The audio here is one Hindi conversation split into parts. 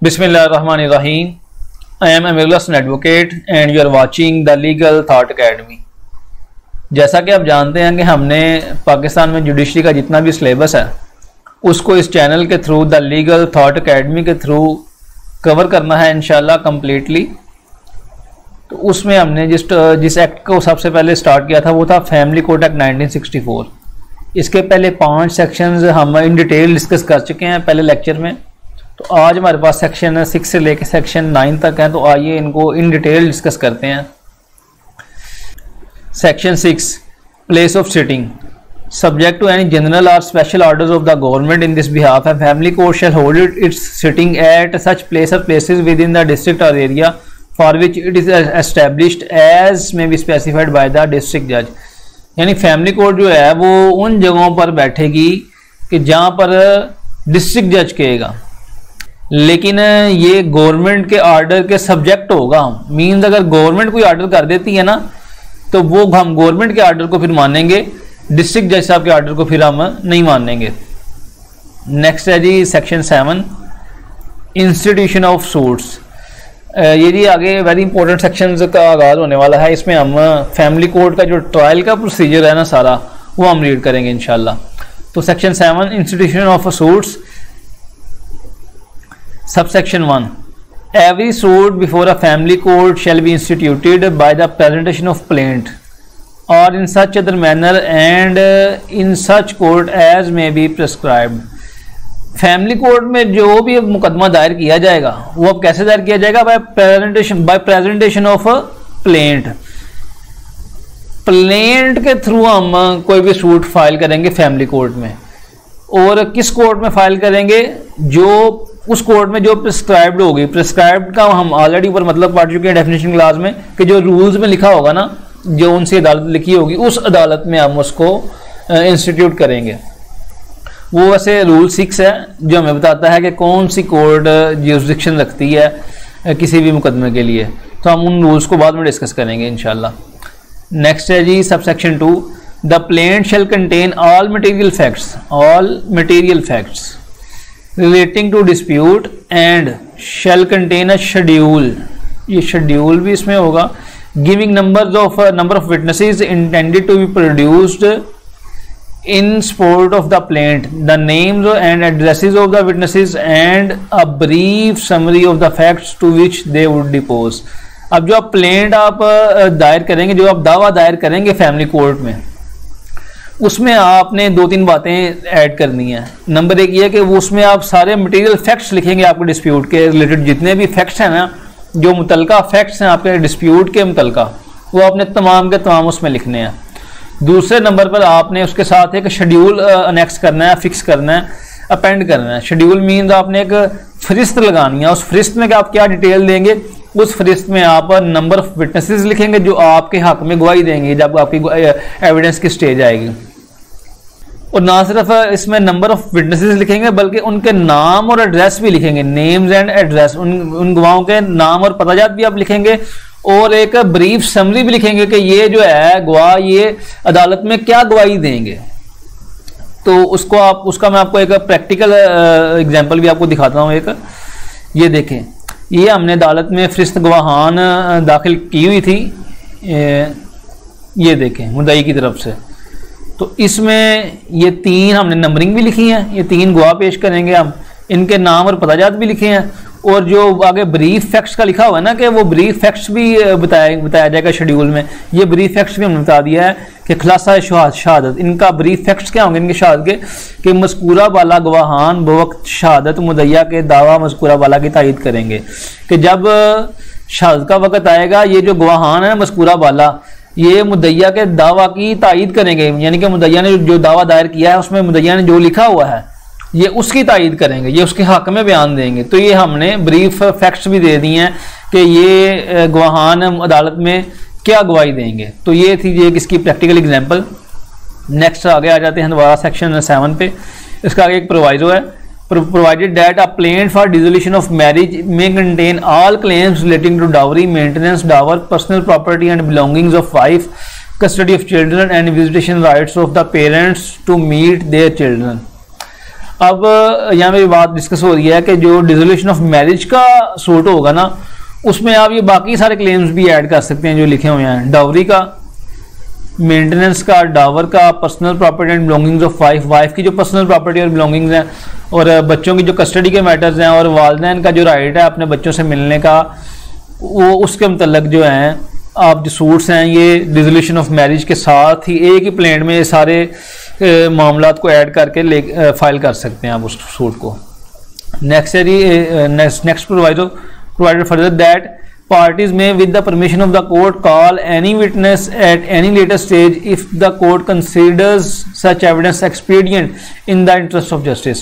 Bismillahirrahmanirrahim. I am Amirul Hasan Advocate and you are watching the Legal Thought Academy. जैसा कि आप जानते हैं कि हमने पाकिस्तान में जुडिशरी का जितना भी सिलेबस है उसको इस चैनल के through the legal thought academy के थ्रू कवर करना है इंशाल्लाह कम्प्लीटली। तो उसमें हमने जिस एक्ट को सबसे पहले स्टार्ट किया था वो था फैमिली कोड एक्ट 1964। इसके पहले 5 सेक्शंस हम इन डिटेल डिस्कस कर चुके हैं पहले लेक्चर में। तो आज हमारे पास सेक्शन 6 से लेकर सेक्शन 9 तक है, तो आइए इनको इन डिटेल डिस्कस करते हैं। Section 6 place of sitting subject to any general or special orders of the government in this behalf है family court shall hold its sitting at such place or places within the district or area for which it is established as may be specified by the district जज। यानी फैमिली कोर्ट जो है वो उन जगहों पर बैठेगी कि जहाँ पर डिस्ट्रिक्ट जज कहेगा, लेकिन ये गवर्नमेंट के ऑर्डर के सब्जेक्ट होगा। मीन्स अगर गवर्नमेंट कोई ऑर्डर कर देती है ना तो वो हम गवर्नमेंट के ऑर्डर को फिर मानेंगे, डिस्ट्रिक्ट जज साहब के ऑर्डर को फिर हम नहीं मानेंगे। नेक्स्ट है जी सेक्शन 7 इंस्टीट्यूशन ऑफ सूट्स। ये जी आगे वेरी इंपॉर्टेंट सेक्शन का आगाज होने वाला है। इसमें हम फैमिली कोर्ट का जो ट्रायल का प्रोसीजर है ना सारा वो हम रीड करेंगे इंशाल्लाह। तो section 7 institution of suits Subsection 1 Every suit before a family court shall be instituted by the presentation of plaint or in such other manner and in such court as may be prescribed। Family court में जो भी मुकदमा दायर किया जाएगा वो अब कैसे दायर किया जाएगा? By presentation of plaint. Plaint के थ्रू हम कोई भी सूट फाइल करेंगे फैमिली कोर्ट में, और किस कोर्ट में फाइल करेंगे? जो उस कोर्ट में जो प्रिस्क्राइब्ड होगी। प्रिस्क्राइब्ड का हम ऑलरेडी ऊपर मतलब पढ़ चुके हैं डेफिनेशन क्लास में कि जो रूल्स में लिखा होगा ना, जो उनसे अदालत लिखी होगी उस अदालत में हम उसको इंस्टीट्यूट करेंगे। वो वैसे रूल 6 है जो हमें बताता है कि कौन सी कोर्ट ज्यूरिसडिक्शन रखती है किसी भी मुकदमे के लिए। तो हम उन रूल्स को बाद में डिस्कस करेंगे इंशाल्लाह। नेक्स्ट है जी subsection 2 the plaint shall contain all material facts relating to dispute and shall contain a schedule। ये शेड्यूल भी इसमें होगा। giving number of witnesses intended to be produced in support of the plaint, the names and addresses of the witnesses and a brief summary of the facts to which they would depose। अब जो आप प्लेंट आप दायर करेंगे, जो आप दावा दायर करेंगे फैमिली कोर्ट में, उसमें आपने 2-3 बातें ऐड करनी है। नंबर 1 ये है कि उसमें आप सारे मटेरियल फैक्ट्स लिखेंगे आपके डिस्प्यूट के रिलेटेड। जितने भी फैक्ट्स हैं ना, जो मुतलका फैक्ट्स हैं आपके डिस्प्यूट के मुतलका, वो आपने तमाम के तमाम उसमें लिखने हैं। दूसरे नंबर पर आपने उसके साथ एक शेड्यूल अनेक्स करना है, फिक्स करना है, अपेंड करना है। शेड्यूल मीन्स आपने एक फरिस्त लगानी है। उस फरिस्त में आप क्या डिटेल देंगे? उस फरिस्त में आप नंबर ऑफ विटनेसेस लिखेंगे जो आपके हक में गवाही देंगे जब आपकी एविडेंस की स्टेज आएगी। और ना सिर्फ इसमें नंबर ऑफ विटनेसेस लिखेंगे बल्कि उनके नाम और एड्रेस भी लिखेंगे, नेम्स एंड एड्रेस। उन गवाहों के नाम और पताजात भी आप लिखेंगे, और एक ब्रीफ समरी भी लिखेंगे कि ये जो है गवाह ये अदालत में क्या गवाही देंगे। तो उसका मैं आपको एक प्रैक्टिकल एग्जांपल भी आपको दिखाता हूँ। एक ये देखें, ये हमने अदालत में फरिस्त गवाहान दाखिल की हुई थी। ये देखें मुद्दई की तरफ से। तो इसमें ये 3 हमने नंबरिंग भी लिखी है। ये 3 गवाह पेश करेंगे हम, इनके नाम और पताजात भी लिखे हैं, और जो आगे ब्रीफ फैक्ट्स का लिखा हुआ है ना कि वो ब्रीफ फैक्ट्स भी बताया जाएगा शेड्यूल में। ये ब्रीफ फैक्ट्स भी हमने बता दिया है कि खुलासा शहादत। इनका ब्रीफ फैक्ट्स क्या होंगे इनके शहादत के मज़कूरा बाला गवाहान बवक्त शहादत मुद्दइया के दावा मज़कूरा बाला की तायीद करेंगे कि जब शहादत का वक्त आएगा ये जो गवाहान है मज़कूरा बाला ये मुद्दइया के दावा की तायीद करेंगे। यानी कि मुद्दइया ने जो दावा दायर किया है उसमें मुद्दइया ने जो लिखा हुआ है ये उसकी तायीद करेंगे, ये उसके हक में बयान देंगे। तो ये हमने ब्रीफ फैक्ट्स भी दे दिए हैं कि ये गवाहान अदालत में क्या गवाही देंगे। तो ये थी ये किसकी प्रैक्टिकल एग्जांपल। नेक्स्ट आगे आ जाते हैं दोबारा सेक्शन 7 पे। इसका आगे एक प्रोवाइजो है, provided that a plaint for dissolution of marriage may contain all claims relating to dowry, maintenance, dower, personal property and belongings of wife, custody of children and visitation rights of the parents to meet their children। अब यहाँ पे बात डिस्कस हो रही है कि जो डिसोल्यूशन ऑफ मैरिज का सूट होगा ना, उसमें आप ये बाकी सारे क्लेम्स भी ऐड कर सकते हैं जो लिखे हुए हैं, डाउरी का, मेंटेनेंस का, डावर का, personal property and belongings of wife, wife की जो पर्सनल प्रॉपर्टी और बिलोंगिंग्स हैं, और बच्चों की जो कस्टडी के मैटर्स हैं, और वालिदैन का जो राइट है अपने बच्चों से मिलने का, वो उसके मतलब जो हैं आप जो सूट्स हैं ये डिसोल्यूशन ऑफ मैरिज के साथ ही एक ही प्लेंट में सारे मामलात को ऐड करके फाइल कर सकते हैं आप उस सूट को। नेक्स्ट है जी next provider further that parties may with the permission of the court call any witness at any later stage if the court considers such evidence expedient in the interest of justice।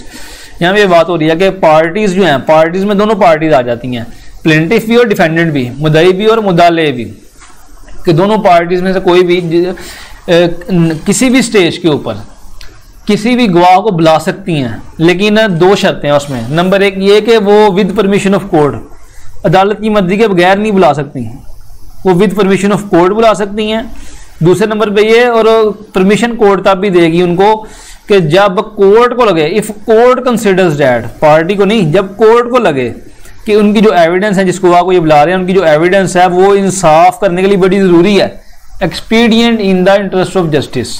यहाँ पे बात हो रही है कि पार्टीज जो हैं, पार्टीज में दोनों पार्टीज आ जाती हैं, प्लेंटिफ भी और डिफेंडेंट भी, मुद्दई भी और मुद्दाले भी, कि दोनों पार्टीज में से कोई भी किसी भी स्टेज के ऊपर किसी भी गवाह को बुला सकती हैं, लेकिन दो शर्तें हैं उसमें। नंबर एक ये कि वो विद परमिशन ऑफ कोर्ट, अदालत की मर्जी के बगैर नहीं बुला सकती हैं, वो विद परमिशन ऑफ कोर्ट बुला सकती हैं। दूसरे नंबर पे ये, और परमिशन कोर्ट तब भी देगी उनको कि जब कोर्ट को लगे, if court considers that, party को नहीं, जब कोर्ट को लगे कि उनकी जो एविडेंस है, जिसको वो ये बुला रहे हैं, उनकी जो एविडेंस है वो इंसाफ करने के लिए बड़ी जरूरी है, expedient in the interest of justice.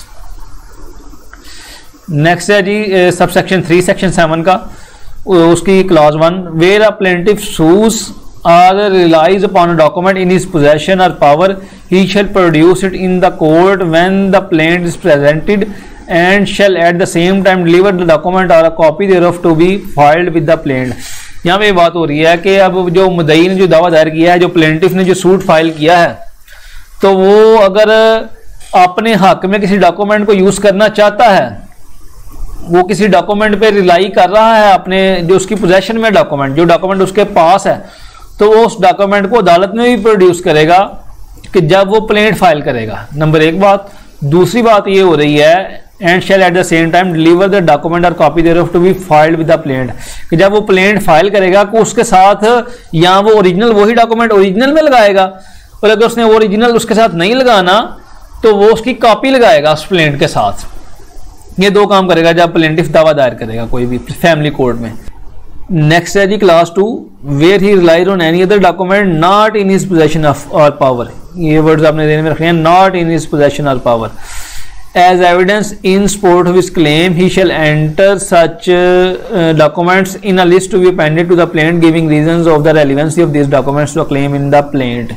Next है जी सबसेक्शन 3 सेक्शन 7 का, उसकी clause 1, where a plaintiff sues or relies upon a document in his possession or power, he shall produce it in the court when the plaintiff is presented and shall at the same time deliver the document or a copy thereof to be filed with the plaintiff। यहाँ पे बात हो रही है कि अब जो मुद्दई ने जो दावा दायर किया है, जो प्लेंटिफ ने जो सूट फाइल किया है, तो वो अगर अपने हक में किसी डॉक्यूमेंट को यूज करना चाहता है, वो किसी डॉक्यूमेंट पे रिलाई कर रहा है, अपने जो उसकी पोजेशन में डॉक्यूमेंट, जो डॉक्यूमेंट उसके पास है, तो वो उस डॉक्यूमेंट को अदालत में भी प्रोड्यूस करेगा कि जब वो प्लेंट फाइल करेगा। नंबर एक बात। दूसरी बात ये हो रही है and shall at the same time deliver the document or copy thereof to be filed with the plaint, कि जब वो प्लेंट फाइल करेगा को उसके साथ या वो ओरिजिनल वही डॉक्यूमेंट ओरिजिनल में लगाएगा, और अगर उसने ओरिजिनल उसके साथ नहीं लगाना तो वो उसकी कॉपी लगाएगा उस प्लेंट के साथ। ये दो काम करेगा जब प्लेंटिफ दावा दायर करेगा कोई भी फैमिली कोर्ट में। नेक्स्ट है जी clause 2, where he relied on any other document not in his possession or power पावर। ये वर्ड्स आपने देने में रखे हैं, not in his possession or power. As evidence in support of his claim he shall enter such documents in a list to be appended to the plaint giving reasons of the relevancy of this documents to claim in the plaint.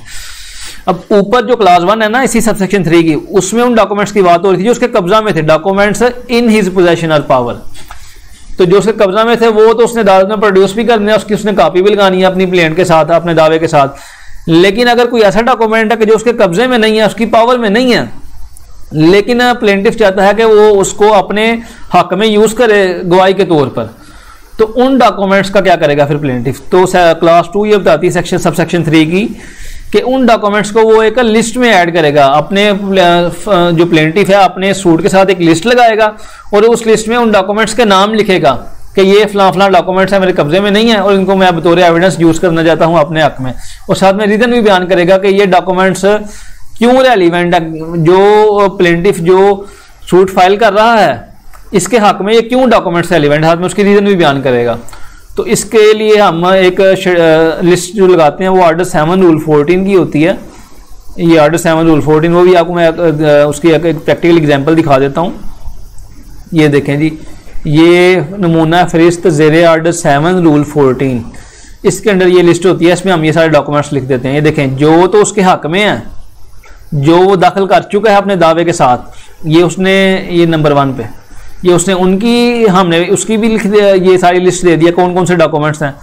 अब ऊपर जो क्लास 1 है ना इसी सबसेक्शन 3 की, उसमें उन डॉक्यूमेंट्स की बात हो रही थी जो उसके कब्जा में थे, documents in his possession or power. तो जो उसके कब्जा में थे वो तो उसने अदालत में प्रोड्यूस भी करने, उसकी उसने कॉपी भी लगानी है अपनी प्लेंट के साथ, अपने दावे के साथ। लेकिन अगर कोई ऐसा डॉक्यूमेंट है कि जो उसके कब्जे में नहीं है, उसकी पावर में नहीं है, लेकिन प्लेंटिफ चाहता है कि वो उसको अपने हक में यूज करे गवाही के तौर पर, तो उन डॉक्यूमेंट्स का क्या करेगा फिर प्लेंटिफ। तो क्लास 2 ये बताती है सेक्शन सबसेक्शन 3 की कि उन डॉक्यूमेंट्स को वो एक लिस्ट में ऐड करेगा, अपने जो प्लेंटिफ है अपने सूट के साथ एक लिस्ट लगाएगा और उस लिस्ट में उन डॉक्यूमेंट्स के नाम लिखेगा कि ये फलां फलां डॉक्यूमेंट्स हैं मेरे कब्जे में नहीं है और इनको मैं बतौर एविडेंस यूज करना चाहता हूं अपने हक में, और साथ में रीजन भी बयान करेगा कि ये डॉक्यूमेंट्स क्यों रेलिवेंट है, जो प्लेंटिफ जो सूट फाइल कर रहा है इसके हक में ये क्यों डॉक्यूमेंट्स रेलिवेंट है, साथ में उसकी रीजन भी बयान करेगा। तो इसके लिए हम एक लिस्ट जो लगाते हैं वो आर्डर 7 रूल 14 की होती है। ये आर्डर 7 रूल 14, वो भी आपको मैं उसकी एक प्रैक्टिकल एग्जांपल दिखा देता हूँ। ये देखें जी, ये नमूना फरिस्त ज़ेरे आर्डर 7 रूल 14, इसके अंदर ये लिस्ट होती है, इसमें हम ये सारे डॉक्यूमेंट्स लिख देते हैं। ये देखें, जो तो उसके हक में है, जो वो दाखिल कर चुका है अपने दावे के साथ, ये उसने ये नंबर 1 पे ये उसने उनकी हमने उसकी भी लिख दिया, ये सारी लिस्ट दे दिया कौन कौन से डॉक्यूमेंट्स हैं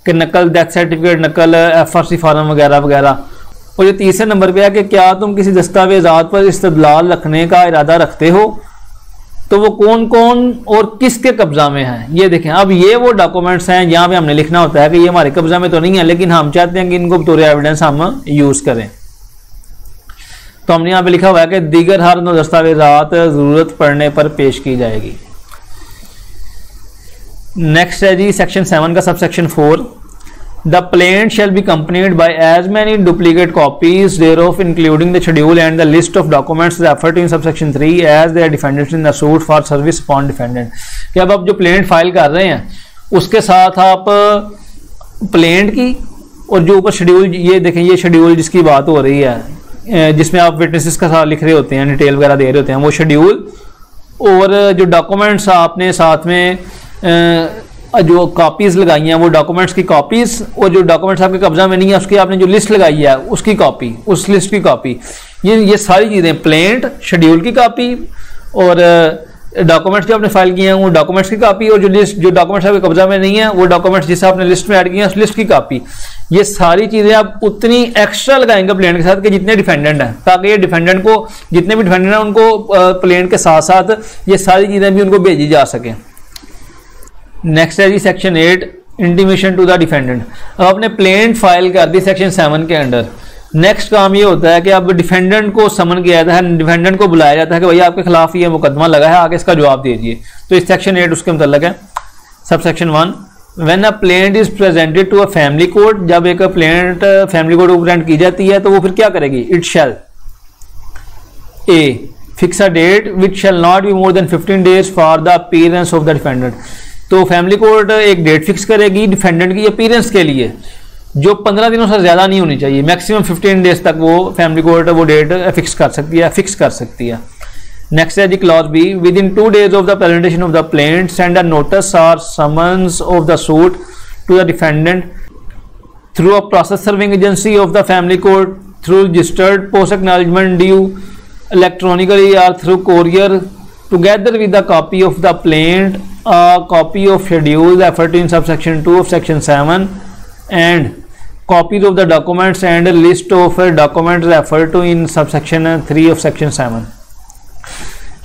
कि नकल डेथ सर्टिफिकेट, नकल FRC फार्म वगैरह वगैरह। और ये तीसरे नंबर पे है कि क्या तुम किसी दस्तावेजात पर इस्तदलाल रखने का इरादा रखते हो, तो वो कौन कौन और किसके कब्जा में है। ये देखें, अब ये वो डॉक्यूमेंट्स हैं यहाँ पे हमने लिखना होता है कि ये हमारे कब्जा में तो नहीं है, लेकिन हम चाहते हैं कि इनको बतौर एविडेंस हम यूज करें। तो हमने यहाँ पे लिखा हुआ है कि दीगर हर नो दस्तावेजात जरूरत पड़ने पर पेश की जाएगी। नेक्स्ट है जी सेक्शन 7 का subsection 4, The plaint shall be accompanied by as many duplicate copies thereof, including the schedule and the list of documents referred to in subsection 3 as they are defendants in the suit for service upon defendant. कि अब आप जो प्लेंट फाइल कर रहे हैं उसके साथ आप प्लेंट की और जो ऊपर शेड्यूल, ये देखें ये शेड्यूल जिसकी बात हो रही है जिसमें आप विटनेसेस का साथ लिख रहे होते हैं, डिटेल वगैरह दे रहे होते हैं, वो शेड्यूल और जो डॉक्यूमेंट्स आपने साथ में जो कॉपीज लगाई हैं वो डॉक्यूमेंट्स की कॉपीज, और जो डॉक्यूमेंट्स आपके कब्जा में नहीं है उसकी आपने जो लिस्ट लगाई है उसकी कॉपी, उस लिस्ट की कॉपी, ये सारी चीज़ें प्लेंट, शेड्यूल की कॉपी और डॉक्यूमेंट्स जो आपने फाइल किए हैं वो डॉक्यूमेंट्स की कॉपी, और जो लिस्ट जो डॉक्यूमेंट्स आपके कब्जा में नहीं है वो डॉक्यूमेंट्स जिसे आपने लिस्ट में ऐड किए हैं उस लिस्ट की कॉपी। ये सारी चीज़ें आप उतनी एक्स्ट्रा लगाएंगे प्लेंट के साथ कि जितने डिफेंडेंट हैं, ताकि ये डिफेंडेंट को, जितने भी डिफेंडेंट हैं उनको प्लेंट के साथ साथ ये सारी चीज़ें भी उनको भेजी जा सकें। नेक्स्ट है जी section 8, intimation to the defendant. अब आपने प्लेंट फाइल कर दी सेक्शन 7 के अंडर, नेक्स्ट काम ये होता है कि अब डिफेंडेंट को समन किया जाता है, डिफेंडेंट को बुलाया जाता है कि भैया आपके खिलाफ ये मुकदमा लगा है, आगे इसका जवाब दीजिए। तो इस सेक्शन 8 उसके मतलब है। Sub section 1, when a plaint is presented to a family court, जब एक प्लेंट फैमिली कोर्ट को प्रेजेंट की जाती है तो वो फिर क्या करेगी, it shall a fix a date which shall not be more than 15 days for the appearance of the defendant. तो फैमिली कोर्ट एक डेट फिक्स करेगी डिफेंडेंट की अपीयरेंस के लिए, जो 15 दिनों से ज़्यादा नहीं होनी चाहिए, मैक्सिमम 15 days तक वो फैमिली कोर्ट वो डेट फिक्स कर सकती है। नेक्स्ट है जी clause B, within 2 days of the presentation of the plaint send a notice or summons of the suit to the defendant through a process serving agency of the family court through registered post acknowledgement due electronically or through courier together with the copy of the plaint, a copy of schedule referred to in subsection 2 of section 7 and copies of the documents and a list of documents referred to in subsection 3 of section 7।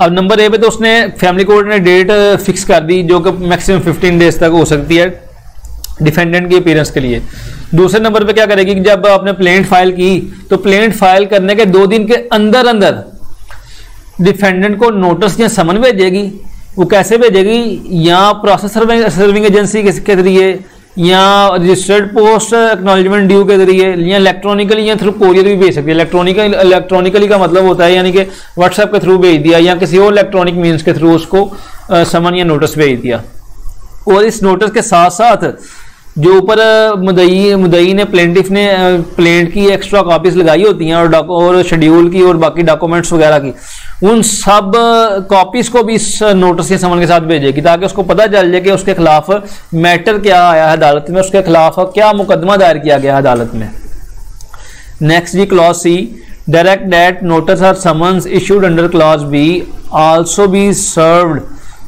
अब नंबर ए पे तो उसने फैमिली कोर्ट ने डेट फिक्स कर दी जो कि मैक्सिमम 15 days तक हो सकती है डिफेंडेंट की अपीयरेंस के लिए। दूसरे नंबर पे क्या करेगी कि जब आपने प्लेंट फाइल की तो प्लेंट फाइल करने के 2 दिन के अंदर अंदर डिफेंडेंट को नोटिस या समन भेजेगी। वो कैसे भेजेगी, या प्रोसेस सर्विंग एजेंसी के जरिए, या रजिस्टर्ड पोस्ट एक्नॉलेजमेंट ड्यू के जरिए, या इलेक्ट्रॉनिकली या थ्रू कोरियर भी भेज सकती है। इलेक्ट्रॉनिकली का मतलब होता है यानी कि व्हाट्सएप के थ्रू भेज दिया या किसी और इलेक्ट्रॉनिक मीन्स के थ्रू उसको समन या नोटिस भेज दिया। और इस नोटिस के साथ साथ जो ऊपर मुदई ने प्लेंटिफ ने प्लेंट की एक्स्ट्रा कॉपीज लगाई होती हैं और शेड्यूल की और बाकी डॉक्यूमेंट्स वगैरह की, उन सब कॉपीज को भी इस नोटिस के समन के साथ भेजेगी ताकि उसको पता चल जाए कि उसके खिलाफ मैटर क्या आया है अदालत में, उसके खिलाफ क्या मुकदमा दायर किया गया है अदालत में। नेक्स्ट जी clause C, direct that notice or summons issued under clause B also be served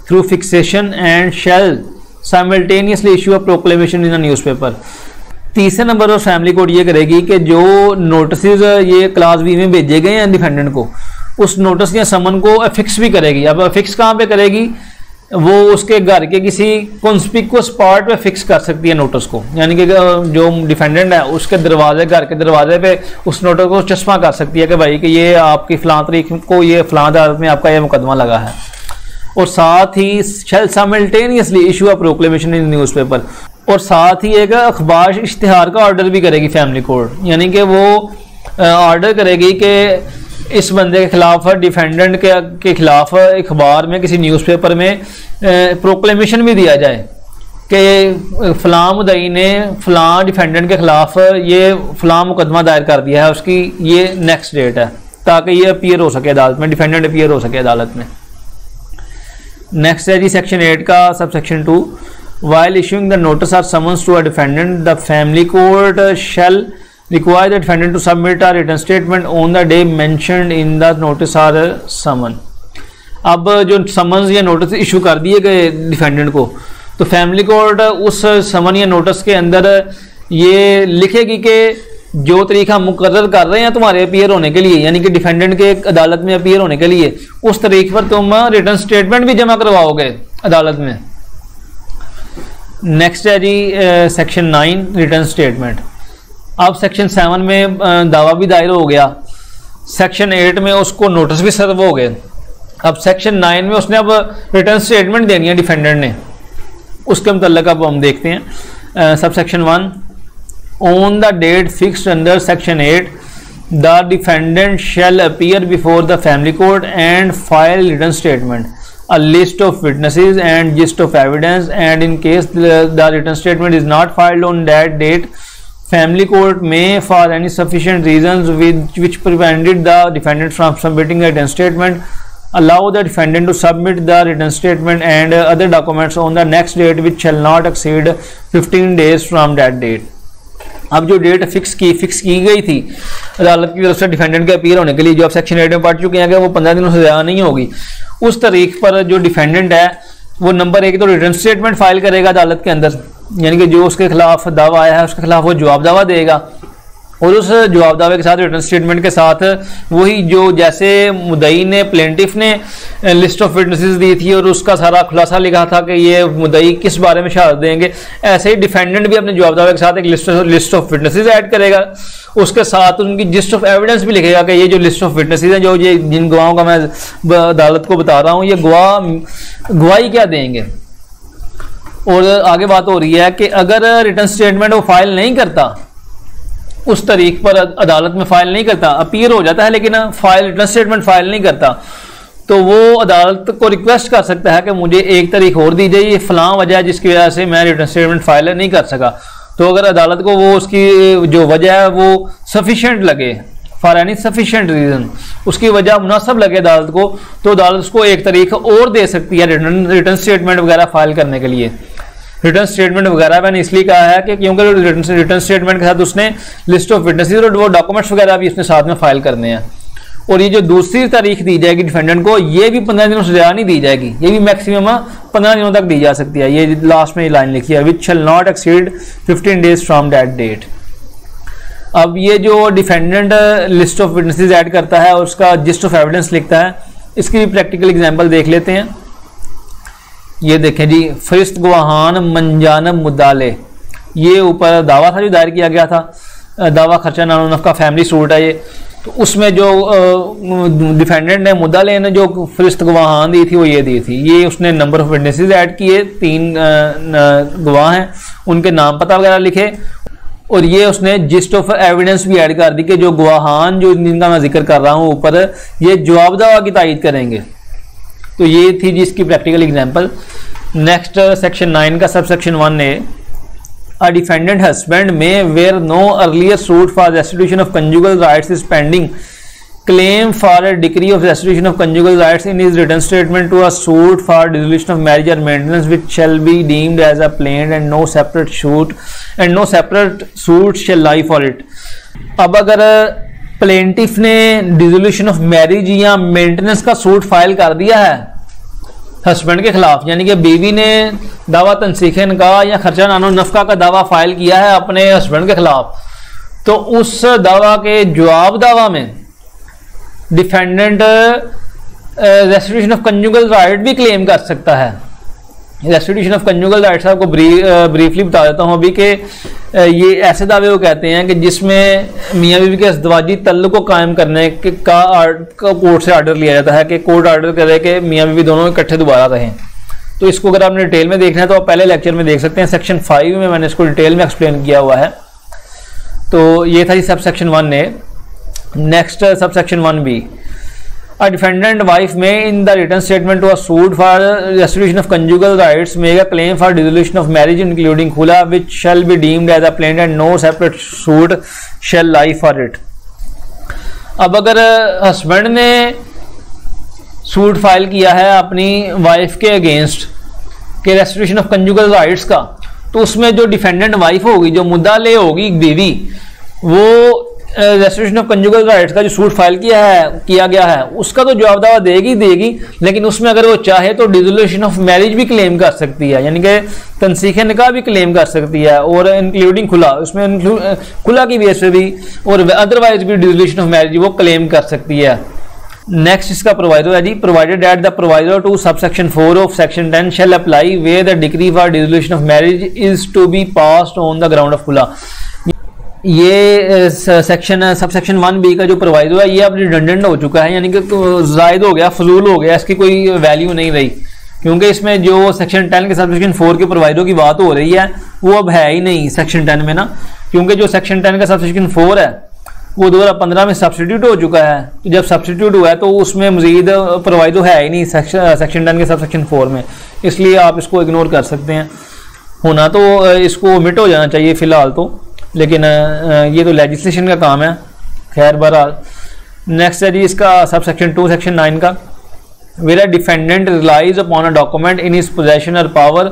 through fixation and shall simultaneously issue a proclamation in a newspaper. तीसरे नंबर पर फैमिली कोर्ट ये करेगी कि जो नोटिस ये क्लास बी में भेजे गए हैं डिफेंडेंट को, उस नोटिस या समन को फिक्स भी करेगी। अब फिक्स कहाँ पे करेगी, वो उसके घर के किसी कॉन्स्पिक्युअस पार्ट पे फिक्स कर सकती है नोटिस को, यानी कि जो डिफेंडेंट है उसके दरवाजे, घर के दरवाजे पे उस नोटिस को चश्मा कर सकती है कि भाई कि ये आपकी फलां तारीख को ये फलां अदालत में आपका ये मुकदमा लगा है। और साथ ही shall simultaneously issue a proclamation in newspaper, और साथ ही एक अखबार इश्तिहार का ऑर्डर भी करेगी फैमिली कोर्ट, यानी कि वो ऑर्डर करेगी कि इस बंदे के खिलाफ, डिफेंडेंट के खिलाफ अखबार में किसी न्यूज़पेपर में प्रोक्लेमेशन भी दिया जाए कि फलां मुदई ने फलां डिफेंडेंट के खिलाफ ये फलां मुकदमा दायर कर दिया है, उसकी ये नेक्स्ट डेट है, ताकि ये अपीयर हो सके अदालत में, डिफेंडेंट अपीयर हो सके अदालत में। नेक्स्ट है जी सेक्शन 8 का sub section 2, while issuing the notice or summons to a defendant, the family court shall require the defendant to submit a written statement on the day mentioned in the notice or summon। अब जो समन्स या नोटिस इशू कर दिए गए डिफेंडेंट को, तो फैमिली कोर्ट उस समन या नोटिस के अंदर ये लिखेगी कि जो तरीका मुकर्रर कर रहे हैं तुम्हारे अपीयर होने के लिए, यानी कि डिफेंडेंट के अदालत में अपीयर होने के लिए, उस तारीख पर तुम रिटर्न स्टेटमेंट भी जमा करवाओगे अदालत में। नेक्स्ट है जी सेक्शन 9 रिटर्न स्टेटमेंट। अब सेक्शन 7 में दावा भी दायर हो गया, सेक्शन 8 में उसको नोटिस भी सर्व हो गए, अब सेक्शन 9 में उसने अब रिटर्न स्टेटमेंट देनी है डिफेंडेंट ने, उसके मतलब अब हम देखते हैं। Sub section 1, on the date fixed under section 8 the defendant shall appear before the family court and file written statement, a list of witnesses and gist of evidence, and in case the written statement is not filed on that date, family court may, for any sufficient reasons which prevented the defendant from submitting a written statement, allow the defendant to submit the written statement and other documents on the next date which shall not exceed 15 days from that date. अब जो डेट फिक्स की गई थी अदालत की तरफ से डिफेंडेंट के अपीयर होने के लिए, जो आप सेक्शन 8 में पढ़ चुके हैं कि वो 15 दिनों से ज़्यादा नहीं होगी, उस तारीख पर जो डिफेंडेंट है वो नंबर 1 तो रिटर्न स्टेटमेंट फाइल करेगा अदालत के अंदर, यानी कि जो उसके खिलाफ दावा आया है उसके खिलाफ वो जवाब दावा देगा, और उस जवाब दावे के साथ रिटर्न स्टेटमेंट के साथ वही जो जैसे मुद्दई ने प्लेंटिफ ने लिस्ट ऑफ विटनेसेस दी थी और उसका सारा खुलासा लिखा था कि ये मुद्दई किस बारे में शहादत देंगे, ऐसे ही डिफेंडेंट भी अपने जवाब दावे के साथ एक लिस्ट ऑफ विटनेसेस ऐड करेगा, उसके साथ उनकी जिस्ट ऑफ एविडेंस भी लिखेगा कि ये जो लिस्ट ऑफ विटनेसेस हैं, जो ये जिन गवाहों का मैं अदालत को बता रहा हूँ, ये गवाही क्या देंगे। और आगे बात हो रही है कि अगर रिटर्न स्टेटमेंट वो फाइल नहीं करता, उस तारीख पर अदालत में फाइल नहीं करता, अपीयर हो जाता है लेकिन रिटर्न स्टेटमेंट फाइल नहीं करता, तो वो अदालत को रिक्वेस्ट कर सकता है कि मुझे एक तारीख और दी जाए, ये फलां वजह है जिसकी वजह से मैं रिटर्न स्टेटमेंट फाइल नहीं कर सका। तो अगर अदालत को वो उसकी जो वजह है वो सफिशिएंट लगे, फॉर एनी सफिशिएंट रीजन, उसकी वजह मुनासिब लगे अदालत को, तो अदालत उसको एक तारीख और दे सकती है रिटर्न स्टेटमेंट वगैरह फाइल करने के लिए। रिटर्न स्टेटमेंट वगैरह मैंने इसलिए कहा है कि क्योंकि रिटर्न स्टेटमेंट के साथ उसने लिस्ट ऑफ विटनेसेस और वो डॉक्यूमेंट्स वगैरह भी उसने साथ में फाइल करने हैं। और ये जो दूसरी तारीख दी जाएगी डिफेंडेंट को, ये भी 15 दिनों से ज़्यादा नहीं दी जाएगी, ये भी मैक्सिमम 15 दिनों तक दी जा सकती है। ये लास्ट में ये लाइन लिखी है, which shall not exceed 15 days from that date. अब ये जो defendant list of witnesses add करता है और उसका जिस्ट ऑफ एविडेंस लिखता है, इसकी भी प्रैक्टिकल एग्जाम्पल देख लेते हैं। ये देखें जी, फरिस्त गवाहान मंजानब मुद्दाले, ये ऊपर दावा था जो दायर किया गया था, दावा खर्चा नानो नफ़का फैमिली सूट है ये। तो उसमें जो डिफेंडेंट ने मुद्दाले ने जो फरिस्त गवाहान दी थी वो ये दी थी, ये उसने नंबर ऑफ विटनेसेस ऐड किए, 3 गवाह हैं, उनके नाम पता वगैरह लिखे, और ये उसने जिस्ट ऑफ एविडेंस भी ऐड कर दी कि जो गवाहान जो जिनका मैं जिक्र कर रहा हूँ ऊपर, ये जवाब दावा की तायीद करेंगे। तो ये थी जी इसकी प्रैक्टिकल एग्जांपल। नेक्स्ट सेक्शन 9 का सब सेक्शन 1 है, a defendant husband may where no earlier suit for restitution of conjugal rights is pending claim for a decree of restitution of conjugal rights in his written statement to a suit for dissolution of marriage or maintenance which shall be deemed as a plaint and no separate suit shall lie for it. अब अगर प्लेंटिफ ने डिसोल्यूशन ऑफ मैरिज या मेंटेनेंस का सूट फाइल कर दिया है हस्बैंड के खिलाफ, यानी कि बीवी ने दावा तनसीख निकाह या खर्चा नानो नफका का दावा फाइल किया है अपने हस्बैंड के खिलाफ, तो उस दावा के जवाब दावा में defendant restitution of conjugal right भी क्लेम कर सकता है। रेस्टिट्यूशन ऑफ कंजुगल राइट्स आपको ब्रीफली बता देता हूँ अभी कि ये ऐसे दावे को कहते हैं कि जिसमें मियाँ बीवी के अज़दवाजी तल्लुक़ को कायम करने का कोर्ट से आर्डर लिया जाता है कि कोर्ट आर्डर करे कि मियाँ बीवी दोनों इकट्ठे दोबारा रहें। तो इसको अगर आपने डिटेल में देखना है तो आप पहले लेक्चर में देख सकते हैं, सेक्शन 5 में मैंने इसको डिटेल में एक्सप्लेन किया हुआ है। तो ये था sub section 1 A. Next sub section 1B, a defendant wife may in the written statement to a suit for restitution of conjugal rights make a claim for dissolution of marriage including khula which shall be deemed as a plain and no separate suit shall lie for it। अब अगर हस्बैंड ने सूट फाइल किया है अपनी वाइफ के अगेंस्ट के रेस्टिट्यूशन ऑफ कंजुगल राइट्स का, तो उसमें जो डिफेंडेंट वाइफ होगी, जो मुद्दा ले होगी बीवी, वो रेस्टिट्यूशन ऑफ कंजुगल राइट्स का जो सूट फाइल किया गया है उसका तो जवाब दावा देगी, लेकिन उसमें अगर वो चाहे तो डिसोल्यूशन ऑफ मैरिज भी क्लेम कर सकती है, यानी कि तनसीख निकाह भी क्लेम कर सकती है, और इंक्लूडिंग खुला, उसमें खुला की बेस पे भी और अदरवाइज भी डिसोल्यूशन ऑफ मैरिज वो क्लेम कर सकती है। नेक्स्ट इसका प्रोवाइडर है जी, provided that the provider to subsection 4 of section 10 shall apply where the decree for dissolution of marriage is to be passed on the ground of khula. ये सेक्शन सब सेक्शन 1B का जो प्रोवाइडर है ये अब रिडंडेंट हो चुका है, यानी कि जायद हो गया, फजूल हो गया, इसकी कोई वैल्यू नहीं रही। क्योंकि इसमें जो सेक्शन 10 के सब सेक्शन 4 के प्रोवाइडरों की बात हो रही है वो अब है ही नहीं सेक्शन 10 में ना, क्योंकि जो सेक्शन 10 का सब सेक्शन 4 है वो 2015 में सब्सिट्यूट हो चुका है। तो जब सब्सिट्यूट हुआ है तो उसमें मजीद प्रोवाइडो है ही नहीं सेक्शन 10 के सब सेक्शन 4 में, इसलिए आप इसको इग्नोर कर सकते हैं। होना तो इसको ओमिट हो जाना चाहिए फ़िलहाल तो, लेकिन ये तो लेजिस्लेशन का काम है। खैर बहरहाल नेक्स्ट है जी इसका सब सेक्शन 2 सेक्शन 9 का, where a defendant relies upon a document in his possession or power,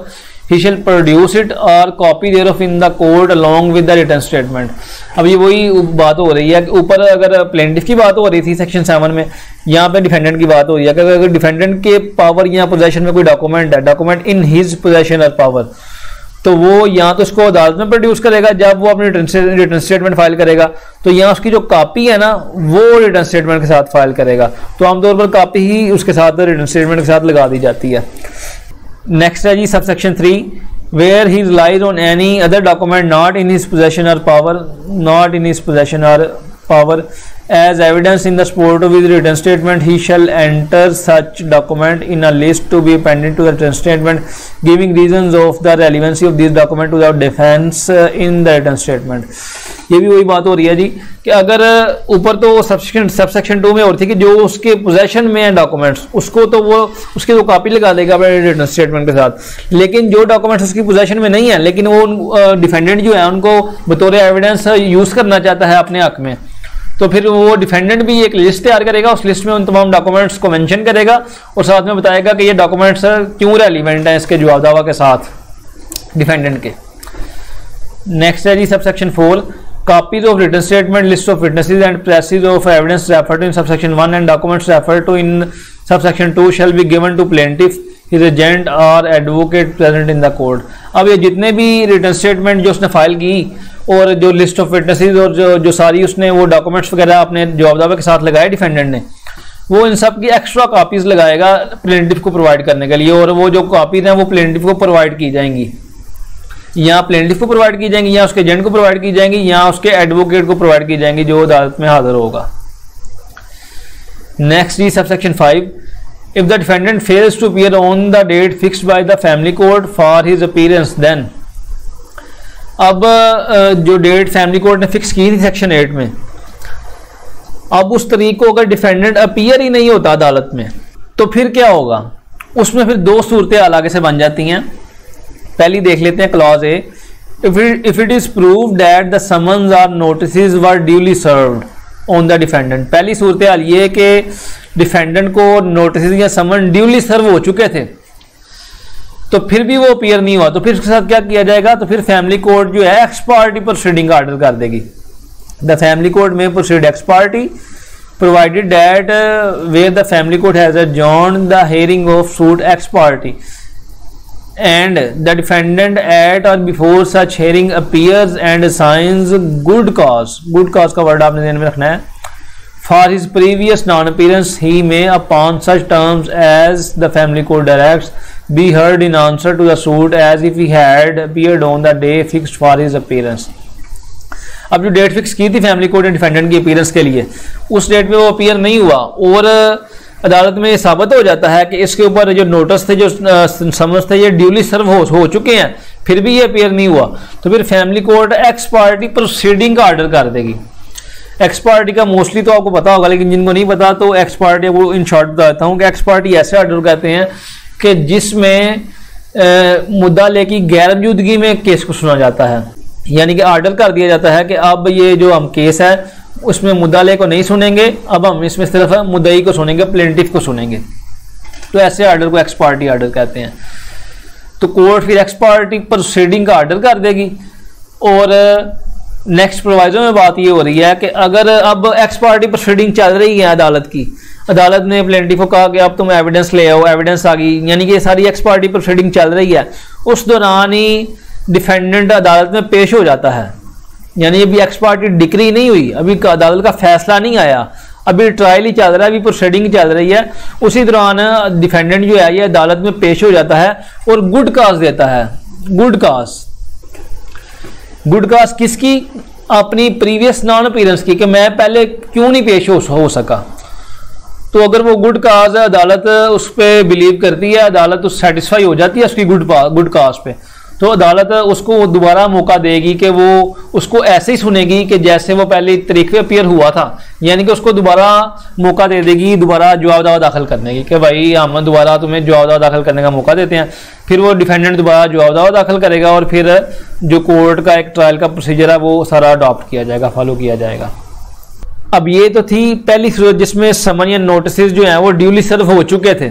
he shall produce it or copy thereof in the court along with the written statement। अब ये वही बात हो रही है कि ऊपर अगर प्लेंटिफ की बात हो रही थी सेक्शन 7 में, यहाँ पे डिफेंडेंट की बात हो रही है कि अगर डिफेंडेंट के पावर या पोजेशन में कोई डॉक्यूमेंट है, document in his possession or power, तो वो यहाँ तो इसको अदालत में प्रोड्यूस करेगा जब वो अपनी रिटर्न स्टेटमेंट फाइल करेगा, तो यहाँ उसकी जो कॉपी है ना वो रिटर्न स्टेटमेंट के साथ फाइल करेगा, तो आमतौर पर कॉपी ही उसके साथ रिटर्न स्टेटमेंट के साथ लगा दी जाती है। नेक्स्ट है जी sub section 3, where he relies on any other document not in his possession or power, not in his possession or power as evidence in the support of his written statement, he shall enter such document in a list to be appended to the written statement, giving reasons of the relevancy of this document without defense in the written statement। ये भी वही बात हो रही है जी कि अगर ऊपर तो सबसेक्शन 2 में और थी कि जो उसके पोजेशन में है डॉक्यूमेंट्स उसको तो वो उसके तो कॉपी लगा देगा अपने रिटर्न स्टेटमेंट के साथ, लेकिन जो डॉक्यूमेंट्स उसकी पोजेशन में नहीं है लेकिन वो डिफेंडेंट जो है उनको बतौर एविडेंस यूज करना चाहता है अपने हक में, तो फिर वो डिफेंडेंट भी एक लिस्ट तैयार करेगा, उस लिस्ट में उन तमाम डॉक्यूमेंट्स को मेंशन करेगा और साथ में बताएगा कि ये डॉक्यूमेंट्स क्यों रेलिवेंट हैं इसके जवाब दावा के साथ डिफेंडेंट के। नेक्स्ट है जी sub section 4, copies of written statement, list of witnesses and pieces of evidence referred to in sub section 1 and documents referred to in subsection 2 shall be given to plaintiff, his agent or advocate present in the court. अब ये जितने भी रिटन स्टेटमेंट जो उसने फाइल की और जो लिस्ट ऑफ विटनेसेस और जो सारी उसने वो डॉक्यूमेंट्स वगैरह अपने जवाब दावे के साथ लगाए डिफेंडेंट ने, वो इन सब की एक्स्ट्रा कॉपीज लगाएगा प्लेंटिफ को प्रोवाइड करने के लिए, और वो जो कॉपीज हैं वो प्लेंटिफ को प्रोवाइड की जाएंगी, या प्लेंटिफ को प्रोवाइड की जाएंगी या उसके एजेंट को प्रोवाइड की जाएंगी या उसके एडवोकेट को प्रोवाइड की जाएंगी जो अदालत में हाजिर होगा। नेक्स्ट जी सब section 5, if the defendant fails to appear on the date fixed by the family court for his appearance, then अब जो डेट फैमिली कोर्ट ने फिक्स की थी सेक्शन 8 में, अब उस तरीक को अगर डिफेंडेंट अपीयर ही नहीं होता अदालत में तो फिर क्या होगा, उसमें फिर दो सूरतें आगे से बन जाती हैं। पहली देख लेते हैं clause A, if it is prove that the summons are notices were duly served on the defendant. पहली सूरत हाल ये कि डिफेंडेंट को नोटिस या समन ड्यूली सर्व हो चुके थे तो फिर भी वो अपीयर नहीं हुआ, तो फिर उसके साथ क्या किया जाएगा, तो फिर फैमिली कोर्ट जो है एक्स पार्टी प्रोसीडिंग का ऑर्डर कर देगी। द फैमिली कोर्ट में proceed ex parte provided that where the family court has adjourned the hearing of suit ex parte and the defendant at or before such hearing appears and assigns good cause का word आपने ध्यान में रखना है, for his previous non-appearance he may upon such terms as the family court directs be heard in answer to the suit as if he had appeared on the day fixed for his appearance। अब जो डेट फिक्स की थी फैमिली कोर्ट ने डिफेंडेंट की अपीयरेंस के लिए, उस डेट पे वो अपीयर नहीं हुआ और अदालत में साबित हो जाता है कि इसके ऊपर जो नोटिस थे, जो समझ थे, ये ड्यूली सर्व हो चुके हैं, फिर भी ये अपीयर नहीं हुआ, तो फिर family court x parte proceeding का ऑर्डर कर देगी। एक्स पार्टी का मोस्टली तो आपको पता होगा, लेकिन जिनको नहीं पता तो एक्स पार्टी को इन शॉर्ट बताता हूँ कि एक्स पार्टी ऐसे ऑर्डर कहते हैं कि जिसमें मुद्दा लेकी गैर मौजूदगी में केस को सुना जाता है, यानी कि ऑर्डर कर दिया जाता है कि अब ये जो हम केस है उसमें मुद्दाले को नहीं सुनेंगे, अब हम इसमें सिर्फ मुद्दई को सुनेंगे, प्लेंटिफ को सुनेंगे, तो ऐसे ऑर्डर को एक्स पार्टी ऑर्डर कहते हैं। तो कोर्ट फिर एक्स पार्टी प्रोसीडिंग का ऑर्डर कर देगी। और नेक्स्ट प्रोवाइजो में बात ये हो रही है कि अगर अब एक्स पार्टी प्रोसीडिंग चल रही है अदालत की, अदालत ने प्लेंटिफ को कहा कि अब तुम एविडेंस ले आओ, एविडेंस आ गई, यानी कि ये सारी एक्स पार्टी प्रोसीडिंग चल रही है, उस दौरान ही डिफेंडेंट अदालत में पेश हो जाता है, यानी अभी एक्स पार्टी डिक्री नहीं हुई, अभी अदालत का फैसला नहीं आया, अभी ट्रायल ही चल रहा है, अभी प्रोसीडिंग चल रही है, उसी दौरान डिफेंडेंट जो है ये अदालत में पेश हो जाता है और गुड काज देता है। गुड काज किसकी, अपनी प्रीवियस नॉन अपीयरेंस की, कि मैं पहले क्यों नहीं पेश हो सका, तो अगर वो गुड काज है, अदालत उस पर बिलीव करती है, अदालत उस सेटिस्फाई हो जाती है उसकी गुड काज पे, तो अदालत उसको दोबारा मौका देगी कि वो उसको ऐसे ही सुनेगी कि जैसे वो पहले तरीक पे अपीयर हुआ था, यानी कि उसको दोबारा मौका दे देगी दोबारा जवाब दावा दाखिल करने की, कि भाई हम दोबारा तुम्हें जवाब दावा दाखिल करने का मौका देते हैं। फिर वो डिफेंडेंट दोबारा जवाब दावा दाखिल करेगा और फिर जो कोर्ट का एक ट्रायल का प्रोसीजर है वो सारा अडॉप्ट किया जाएगा, फॉलो किया जाएगा। अब ये तो थी पहली सूरत जिसमें समन या नोटिस जो हैं वो ड्यूली सर्व हो चुके थे।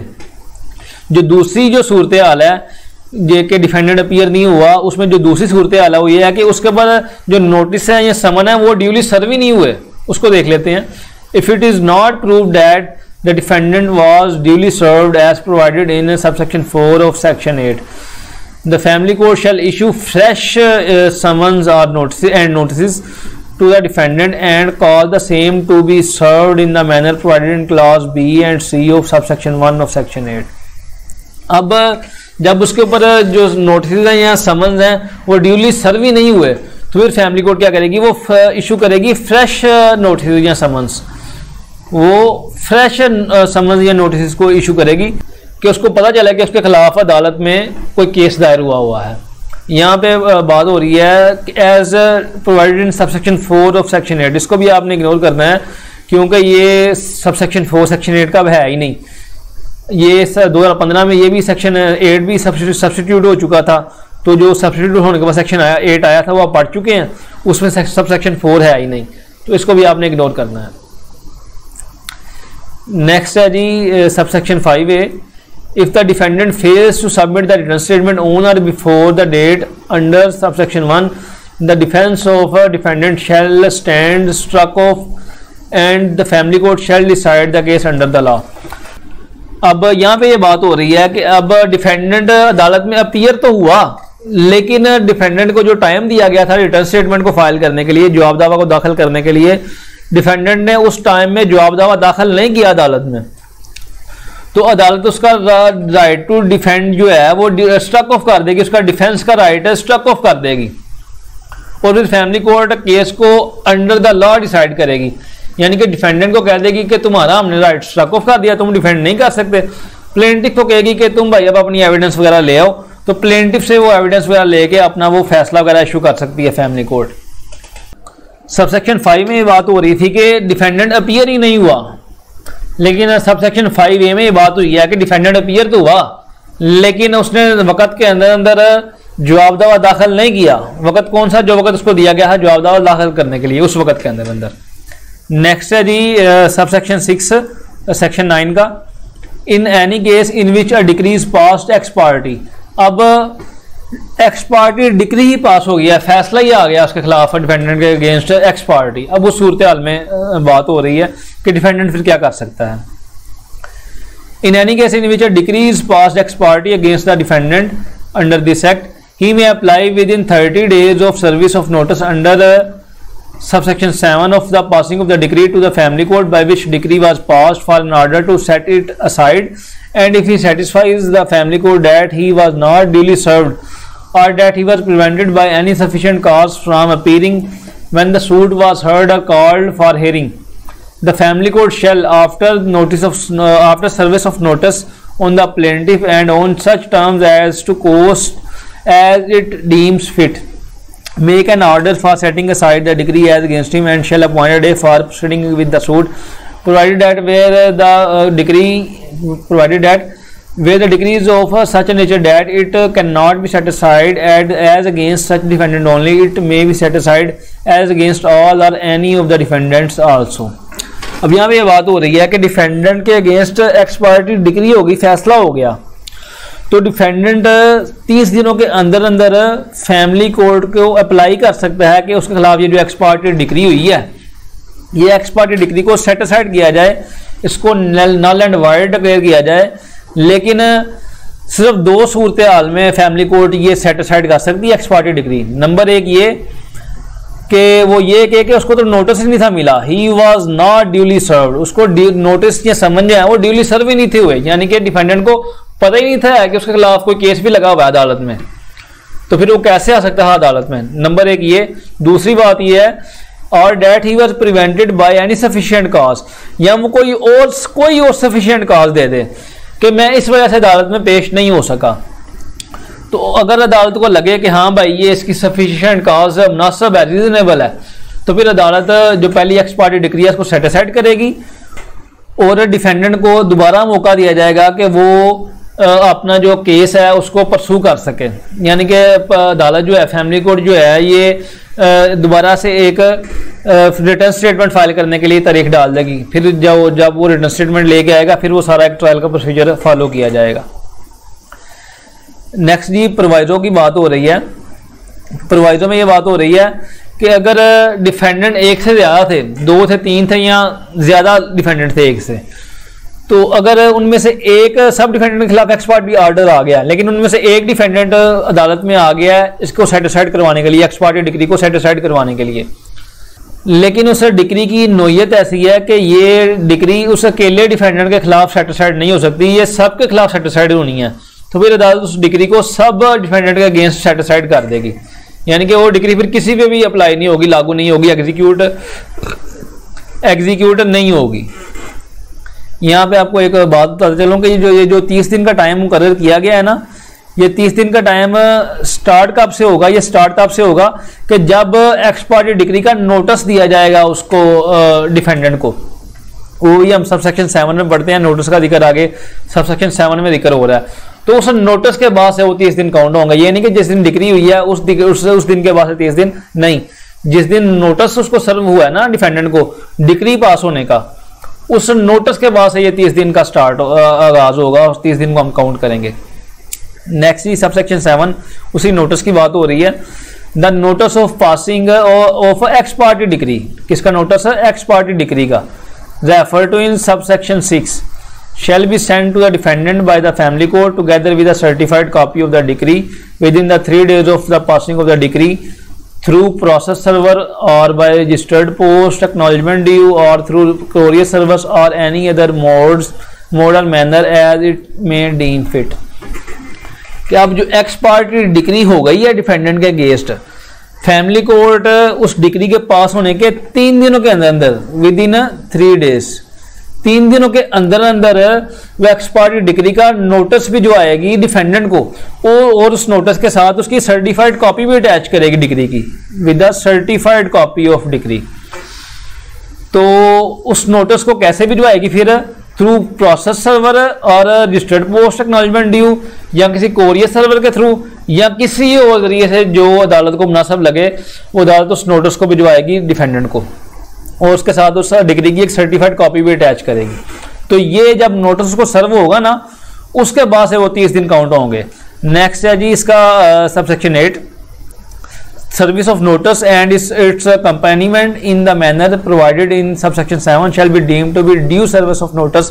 जो दूसरी जो सूरत हाल है जे के डिफेंडेंट अपीयर नहीं हुआ, उसमें जो दूसरी सूरत हाल है वो ये है कि उसके बाद जो नोटिस है या समन है वो ड्यूली सर्व ही नहीं हुए। उसको देख लेते हैं। If it is not prove that the defendant was duly served as provided in subsection 4 of section 8, the family court shall issue fresh summons और notice to the defendant and call the same to be served in the manner provided in clause B and C of subsection 1 of section 8। अब जब उसके ऊपर जो नोटिस हैं या समन्स हैं वो ड्यूली सर्व ही नहीं हुए, तो फिर फैमिली कोर्ट क्या करेगी, वो इशू करेगी फ्रेश नोटिस या समन्स, वो फ्रेश समन्स या नोटिस को इशू करेगी कि उसको पता चला कि उसके खिलाफ अदालत में कोई केस दायर हुआ है। यहाँ पे बात हो रही है as provided in subsection 4 of section 8, इसको भी आपने इग्नोर करना है क्योंकि ये सबसेक्शन 4 सेक्शन 8 का है ही नहीं। ये 2015 में ये भी सेक्शन 8 भी सब्स्टिट्यूट हो चुका था, तो जो सब्स्टिट्यूट होने के बाद सेक्शन 8 आया था वो आप पढ़ चुके हैं, उसमें सबसेक्शन 4 है ही नहीं, तो इसको भी आपने इग्नोर करना है। नेक्स्ट है जी subsection 5A। If the defendant fails to submit the return statement on or before the date under subsection 1, the defense of a defendant shall stand struck off and the family court shall decide the case under the law। अब यहाँ पे ये बात हो रही है कि अब डिफेंडेंट अदालत में अपीयर तो हुआ, लेकिन डिफेंडेंट को जो टाइम दिया गया था रिटर्न स्टेटमेंट को फाइल करने के लिए, जवाब दावा को दाखिल करने के लिए, डिफेंडेंट ने उस टाइम में जवाब दावा दाखिल नहीं किया अदालत में, तो अदालत उसका राइट टू डिफेंड जो है वो स्ट्रक ऑफ कर देगी, उसका डिफेंस का राइट है स्ट्रक ऑफ कर देगी, और फिर फैमिली कोर्ट केस को अंडर द लॉ डिसाइड करेगी, यानी कि डिफेंडेंट को कह देगी कि तुम्हारा हमने राइट स्ट्रक ऑफ कर दिया, तुम डिफेंड नहीं कर सकते। प्लेंटिफ को कहेगी कि तुम भाई अब अपनी एविडेंस वगैरह ले आओ, तो प्लेंटिफ से वो एविडेंस वगैरह लेके अपना वो फैसला वगैरह इशू कर सकती है फैमिली कोर्ट। सबसेक्शन 5 में ये बात हो रही थी कि डिफेंडेंट अपीयर ही नहीं हुआ, लेकिन सबसेक्शन 5A में ये बात हुई है कि डिफेंडेंट अपीयर तो हुआ लेकिन उसने वक्त के अंदर अंदर जवाब दावा दाखिल नहीं किया। वक्त कौन सा, जो वक्त उसको दिया गया है जवाब दावा दाखिल करने के लिए, उस वक्त के अंदर अंदर। नेक्स्ट है जी सबसेक्शन 6 सेक्शन 9 का। In any case in which a decree is passed x party. अब एक्स पार्टी डिक्री ही पास हो गया, फैसला ही आ गया उसके खिलाफ डिफेंडेंट के अगेंस्ट एक्स पार्टी। अब उस सूरत हाल में बात हो रही है कि डिफेंडेंट फिर क्या कर सकता है। In any case in which a decree is passed x party against the defendant under this act, he may apply within 30 days of service of notice under subsection 7 of the passing of the decree to the family court by which decree was passed for an order to set it aside, and if he satisfies the family court that he was not duly served or that he was prevented by any sufficient cause from appearing when the suit was heard or called for hearing, the family court shall after service of notice on the plaintiff and on such terms as to cost as it deems fit, make an order for setting aside the decree as against him and shall appoint a day for proceeding with the suit, provided that where the decree is of such a nature that it cannot be set aside as against such defendant only, it may be set aside as against all or any of the defendants also। अब यहाँ पे ये बात हो रही है कि डिफेंडेंट के अगेंस्ट एक्स पार्टी डिक्री होगी, फैसला हो गया, तो डिफेंडेंट 30 दिनों के अंदर अंदर फैमिली कोर्ट को अप्लाई कर सकता है कि उसके खिलाफ ये जो एक्स पार्टी डिक्री हुई है, ये एक्स पार्टी डिक्री को सेट असाइड किया जाए, इसको नल एंड वाइड डिक्लेयर किया जाए। लेकिन सिर्फ 2 सूरत हाल में फैमिली कोर्ट ये सेट असाइड कर सकती है एक्स पार्टी डिक्री। नंबर 1 ये कि वो ये कहे कि उसको तो नोटिस ही नहीं था मिला, he was not duly served, उसको नोटिस या समझ है वो ड्यूली सर्व ही नहीं थे हुए, यानी कि डिफेंडेंट को पता ही नहीं था कि उसके खिलाफ कोई केस भी लगा हुआ है अदालत में, तो फिर वो कैसे आ सकता है अदालत में। नंबर 1 ये। दूसरी बात ये है or that he was prevented by any sufficient cause, या वो कोई और सफिशिएंट काज दे दे कि मैं इस वजह से अदालत में पेश नहीं हो सका, तो अगर अदालत को लगे कि हाँ भाई ये इसकी सफिशिएंट काज मुनासिब है, रीजनेबल है, तो फिर अदालत जो पहली एक्स पार्टी डिक्री है उसको सेटिसाइड करेगी और डिफेंडेंट को दोबारा मौका दिया जाएगा कि वो अपना जो केस है उसको परसू कर सके। यानी कि अदालत जो है, फैमिली कोर्ट जो है, ये दोबारा से एक रिटर्न स्टेटमेंट फाइल करने के लिए तारीख डाल देगी। फिर जब वो रिटर्न स्टेटमेंट लेके आएगा फिर वो सारा एक ट्रायल का प्रोसीजर फॉलो किया जाएगा। नेक्स्ट जी प्रोवाइजो की बात हो रही है। प्रोवाइजो में ये बात हो रही है कि अगर डिफेंडेंट एक से ज़्यादा थे, 2 थे, 3 थे या ज़्यादा डिफेंडेंट थे एक से, तो अगर उनमें से एक सब डिफेंडेंट के खिलाफ एक्स पार्टी ऑर्डर आ गया, लेकिन उनमें से एक डिफेंडेंट अदालत में आ गया है इसको सेटिसाइड करवाने के लिए, एक्स पार्टी डिक्री को सेटिसाइड करवाने के लिए, लेकिन उस डिक्री की नोयत ऐसी है कि ये डिक्री उस अकेले डिफेंडेंट के खिलाफ सेटिसाइड नहीं हो सकती, ये सब के खिलाफ सेटिसाइड होनी है। तो फिर अदालत उस डिक्री को सब डिफेंडेंट के अगेंस्ट सेटिसाइड कर देगी, यानी कि वो डिक्री फिर किसी पे भी अप्लाई नहीं होगी, लागू नहीं होगी, एग्जीक्यूट नहीं होगी। यहाँ पे आपको एक बात बताते चलूँ कि ये जो 30 दिन का टाइम मुकर्रर किया गया है ना, ये 30 दिन का टाइम स्टार्ट कब से होगा? ये स्टार्ट तब से होगा कि जब एक्स पार्टी डिक्री का नोटिस दिया जाएगा उसको डिफेंडेंट को। वो भी हम सब सेक्शन 7 में पढ़ते हैं, नोटिस का जिक्र आगे सब सेक्शन 7 में जिक्र हो रहा है। तो उस नोटिस के बाद से वो 30 दिन काउंट होंगे। ये नहीं कि जिस दिन डिक्री हुई है उस दिन के बाद से 30 दिन नहीं, जिस दिन नोटिस उसको सर्व हुआ है ना डिफेंडेंट को डिक्री पास होने का, उस नोटिस के बाद से ये 30 दिन का स्टार्ट आगाज होगा, उस 30 दिन को हम काउंट करेंगे। नेक्स्ट ही सब सेक्शन 7 उसी नोटिस की बात हो रही है। The notice of passing of ex parte decree, किसका नोटिस है? एक्स पार्टी डिक्री का। Refer to in subsection 6 shall be sent to the defendant by the family court together with a certified copy of the decree within the 3 days of the passing of the decree through process server or by registered post acknowledgement due or through courier service or any other mode or manner as it may deem fit। कि अब जो एक्स पार्टी डिक्री हो गई है डिफेंडेंट के अगेंस्ट, फैमिली कोर्ट उस डिक्री के पास होने के 3 दिनों के अंदर अंदर विद इन 3 डेज 3 दिनों के अंदर अंदर वो एक्स पार्टी डिक्री का नोटिस भी जो आएगी डिफेंडेंट को, और उस नोटिस के साथ उसकी सर्टिफाइड कॉपी भी अटैच करेगी डिक्री की, with the certified copy of decree. तो उस नोटिस को कैसे भिजवाएगी फिर? थ्रू प्रोसेस सर्वर और रजिस्टर्ड पोस्ट एक्नॉलेजमेंट ड्यू, या किसी कोरियर सर्वर के थ्रू, या किसी और जरिए से जो अदालत को मुनासिब लगे, वो अदालत उस नोटिस को भिजवाएगी डिफेंडेंट को और उसके साथ उस डिग्री की एक सर्टिफाइड कॉपी भी अटैच करेगी। तो ये जब नोटिस को सर्व होगा ना, उसके बाद से वो 30 दिन काउंट होंगे। नेक्स्ट है जी इसका subsection 8, service of notice and its accompaniment in the manner provided in subsection 7 shall be deemed to be due service of notice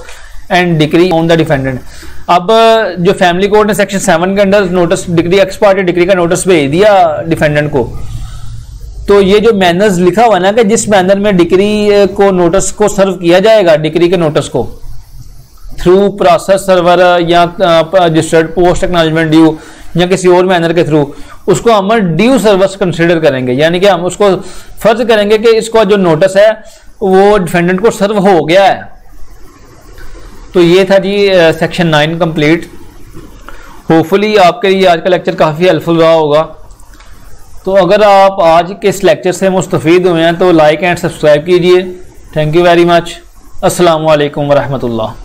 and decree on the defendant. अब जो फैमिली कोर्ट ने सेक्शन 7 के अंदर notice decree ex parte decree का नोटिस भेज दिया डिफेंडेंट को, तो ये जो मैनर्स लिखा हुआ ना कि जिस मैनर में डिक्री को नोटिस को सर्व किया जाएगा, डिक्री के नोटिस को थ्रू प्रोसेस सर्वर या रजिस्टर्ड पोस्ट एक्नॉलेजमेंट ड्यू या किसी और मैनर के थ्रू, उसको हम ड्यू सर्विस कंसीडर करेंगे। यानी कि हम उसको फर्ज करेंगे कि इसका जो नोटिस है वो डिफेंडेंट को सर्व हो गया है। तो ये था जी सेक्शन 9 कंप्लीट। होपफुली आपके लिए आज का लेक्चर काफ़ी हेल्पफुल रहा होगा। तो अगर आप आज के इस लेक्चर से मुस्तफ़ीद हुए हैं तो लाइक एंड सब्सक्राइब कीजिए। Thank you very much. अस्सलामु अलैकुम वरहमतुल्लाह।